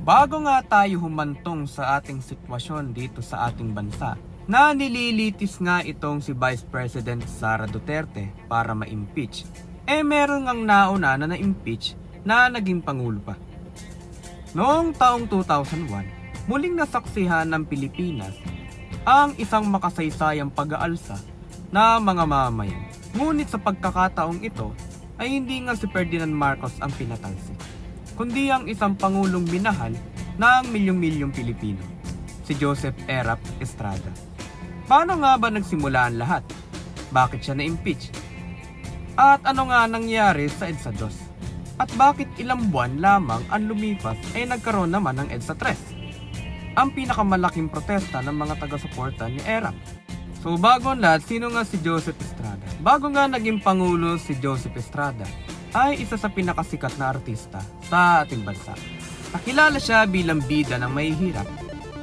Bago nga tayo humantong sa ating sitwasyon dito sa ating bansa, na nililitis nga itong si Vice President Sara Duterte para ma-impeach, meron ngang nauna na na-impeach na naging Pangulo pa. Noong taong 2001, muling nasaksihan ng Pilipinas ang isang makasaysayang pag-aalsa na mga mamamayan. Ngunit sa pagkakataong ito ay hindi nga si Ferdinand Marcos ang pinatalsik, kundi ang isang pangulong minahal ng milyong-milyong Pilipino, si Joseph Erap Estrada. Paano nga ba nagsimula ang lahat? Bakit siya na-impeach? At ano nga nangyari sa EDSA 2? At bakit ilang buwan lamang ang lumipas ay nagkaroon naman ng EDSA 3? Ang pinakamalaking protesta ng mga taga-suporta ni Erap. So bago ang lahat, sino nga si Joseph Estrada? Bago nga naging Pangulo si Joseph Estrada, ay isa sa pinakasikat na artista sa ating bansa. Nakilala siya bilang bida ng mahihirap.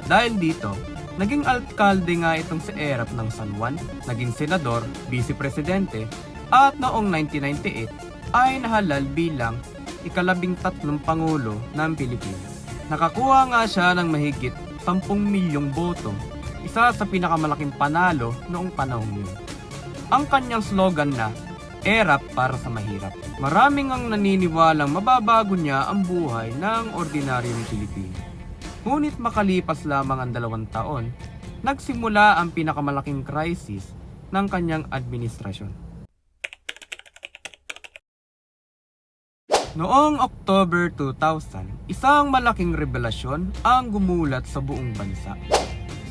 Dahil dito, naging alkalde nga itong si Erap ng San Juan, naging senador, vice-presidente, at noong 1998 ay nahalal bilang ika-13 Pangulo ng Pilipinas. Nakakuha nga siya ng mahigit 10 milyong boto, isa sa pinakamalaking panalo noong panahon yun. Ang kanyang slogan na, Erap para sa mahirap. Maraming ang naniniwalang mababago niya ang buhay ng ordinaryong Pilipino. Ngunit makalipas lamang ang 2 taon, nagsimula ang pinakamalaking crisis ng kanyang administrasyon. Noong October 2000, isang malaking revelasyon ang gumulat sa buong bansa.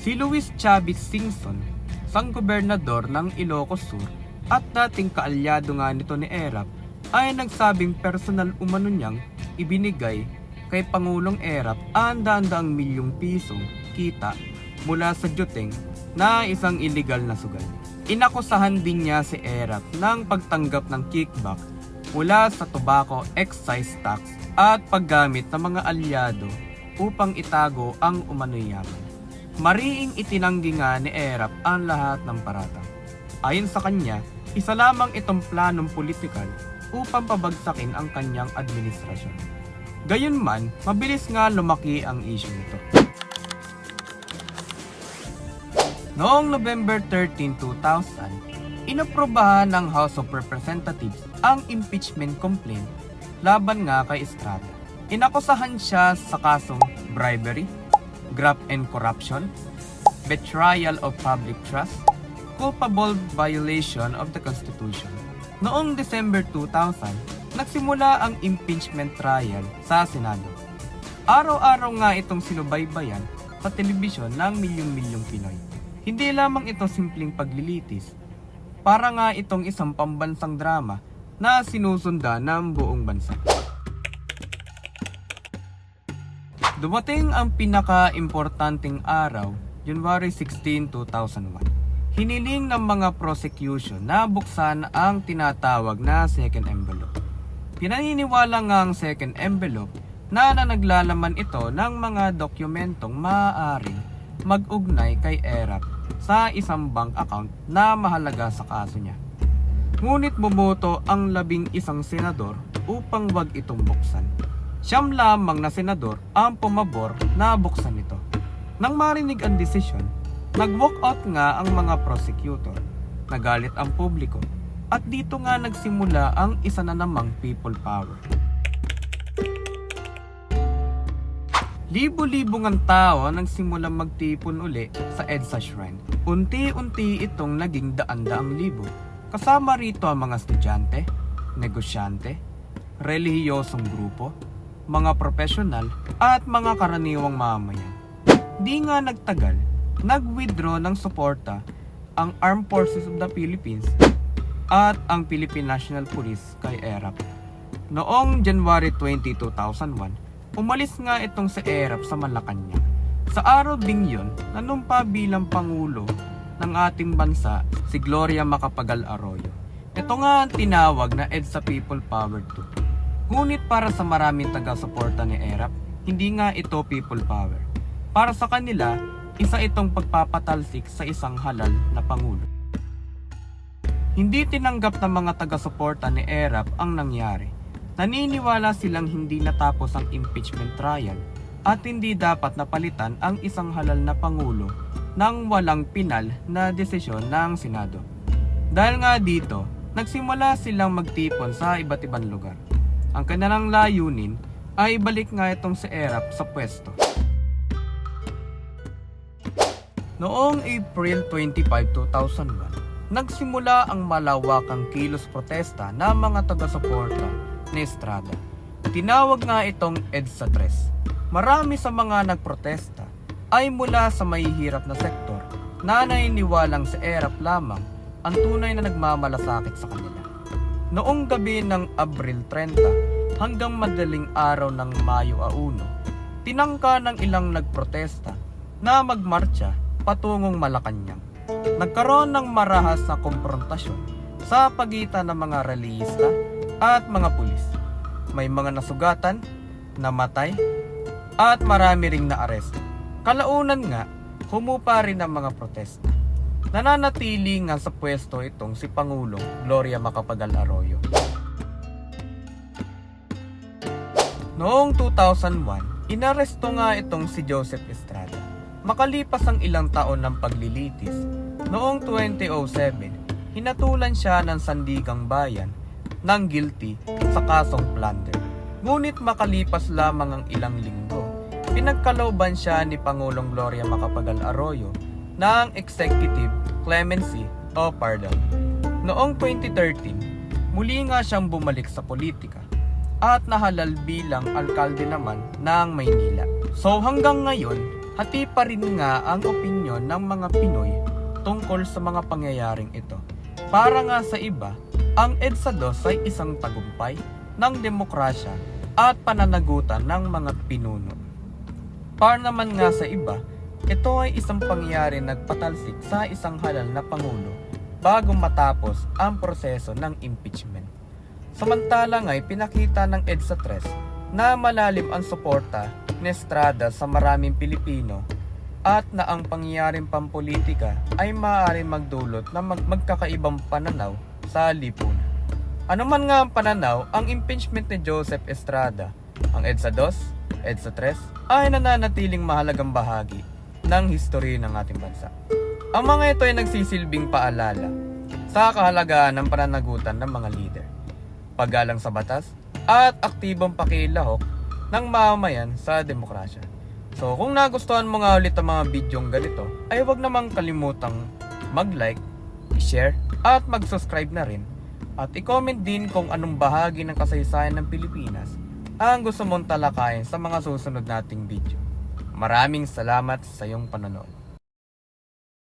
Si Luis Chavez Singson, isang gobernador ng Ilocos Sur at dating kaalyado nga nito ni Erap, ay nagsabing personal umano niyang ibinigay kay Pangulong Erap ang daan-daang milyong pisong kita mula sa Juteng na isang illegal na sugal. Inakusahan din niya si Erap ng pagtanggap ng kickback mula sa tobacco excise tax at paggamit ng mga alyado upang itago ang umano'y yaman. Mariing itinanggi nga ni Erap ang lahat ng paratang. Ayon sa kanya, isa lamang itong planong politikal upang pabagsakin ang kanyang administrasyon. Gayunman, mabilis nga lumaki ang issue nito. Noong November 13, 2000, inaprobahan ng House of Representatives ang impeachment complaint laban nga kay Estrada. Inakusahan siya sa kasong bribery, graft and corruption, betrayal of public trust, culpable violation of the Constitution. Noong December 2000, nagsimula ang impeachment trial sa Senado. Araw-araw nga itong sinubaybayan sa telebisyon ng milyong-milyong Pinoy. Hindi lamang ito simpleng paglilitis, para nga itong isang pambansang drama na sinusundan ng buong bansa. Dumating ang pinaka-importanting araw, January 16, 2001. Hiniling ng mga prosecution na buksan ang tinatawag na second envelope. Pinaniniwala nga ang second envelope na naglalaman ito ng mga dokumentong maaaring mag-ugnay kay Erap sa isang bank account na mahalaga sa kaso niya. Ngunit bumoto ang 11 senador upang wag itong buksan. 9 lamang na senador ang pumabor na buksan ito. Nang marinig ang desisyon, nag-walk out nga ang mga prosecutor. Nagalit ang publiko. At dito nga nagsimula ang isa na namang people power. Libo-libong ang tao nagsimulang magtipon uli sa EDSA Shrine. Unti-unti itong naging daan-daang libo. Kasama rito ang mga estudyante, negosyante, relihiyosong grupo, mga profesional at mga karaniwang mamamayan. Di nga nagtagal, nag-withdraw ng suporta ang Armed Forces of the Philippines at ang Philippine National Police kay Erap. Noong January 20, 2001, umalis nga itong si Erap sa Malacanang. Sa araw ding yun, nanumpa bilang Pangulo ng ating bansa si Gloria Macapagal Arroyo. Ito nga ang tinawag na EDSA People Power 2. Ngunit para sa maraming taga-suporta ni Erap, hindi nga ito people power. Para sa kanila, isa itong pagpapatalsik sa isang halal na Pangulo. Hindi tinanggap ng mga taga-suporta ni Erap ang nangyari. Naniniwala silang hindi natapos ang impeachment trial at hindi dapat napalitan ang isang halal na pangulo ng walang pinal na desisyon ng Senado. Dahil nga dito, nagsimula silang magtipon sa iba't ibang lugar. Ang kanilang layunin ay balik nga itong si Erap sa pwesto. Noong April 25, 2001, nagsimula ang malawakang kilos protesta ng mga taga-suporta ni Estrada. Tinawag nga itong EDSA 3. Marami sa mga nagprotesta ay mula sa mahihirap na sektor na naniniwalang si Erap lamang ang tunay na nagmamalasakit sa kanila. Noong gabi ng Abril 30 hanggang madaling araw ng Mayo 1, tinangka ng ilang nagprotesta na magmarcha patungong Malacanang. Nagkaroon ng marahas na komprontasyon sa pagitan ng mga relihista at mga pulis. May mga nasugatan, namatay, at marami ring naaresto. Kalaunan nga, humupa rin ang mga protesta. Nananatili nga sa pwesto itong si Pangulong Gloria Macapagal Arroyo. Noong 2001, inaresto nga itong si Joseph Estrada. Makalipas ang ilang taon ng paglilitis, noong 2007, hinatulan siya ng Sandigang Bayan ng guilty sa kasong plunder. Ngunit makalipas lamang ang ilang linggo, pinagkalooban siya ni Pangulong Gloria Macapagal Arroyo ng executive clemency o pardon. Noong 2013, muli nga siyang bumalik sa politika at nahalal bilang alkalde naman ng Maynila. So hanggang ngayon, hati pa rin nga ang opinyon ng mga Pinoy tungkol sa mga pangyayaring ito. Para nga sa iba, ang EDSA 2 ay isang tagumpay ng demokrasya at pananagutan ng mga pinuno. Para naman nga sa iba, ito ay isang pangyayari nagpatalsik sa isang halal na pangulo bago matapos ang proseso ng impeachment. Samantala nga pinakita ng EDSA 3 na malalim ang suporta ni Estrada sa maraming Pilipino at na ang pangyayaring pampolitika ay maaaring magdulot ng magkakaibang pananaw sa lipunan. Ano man nga ang pananaw, ang impeachment ni Joseph Estrada, ang EDSA 2, EDSA 3 ay nananatiling mahalagang bahagi ng history ng ating bansa. Ang mga ito ay nagsisilbing paalala sa kahalagahan ng pananagutan ng mga leader, paggalang sa batas, at aktibong pakilahok ng mamamayan sa demokrasya. So kung nagustuhan mo nga ulit ang mga bidyong ganito, ay huwag namang kalimutang mag-like, i-share, at mag-subscribe na rin. At i-comment din kung anong bahagi ng kasaysayan ng Pilipinas ang gusto mong talakayin sa mga susunod nating video. Maraming salamat sa iyong panonood.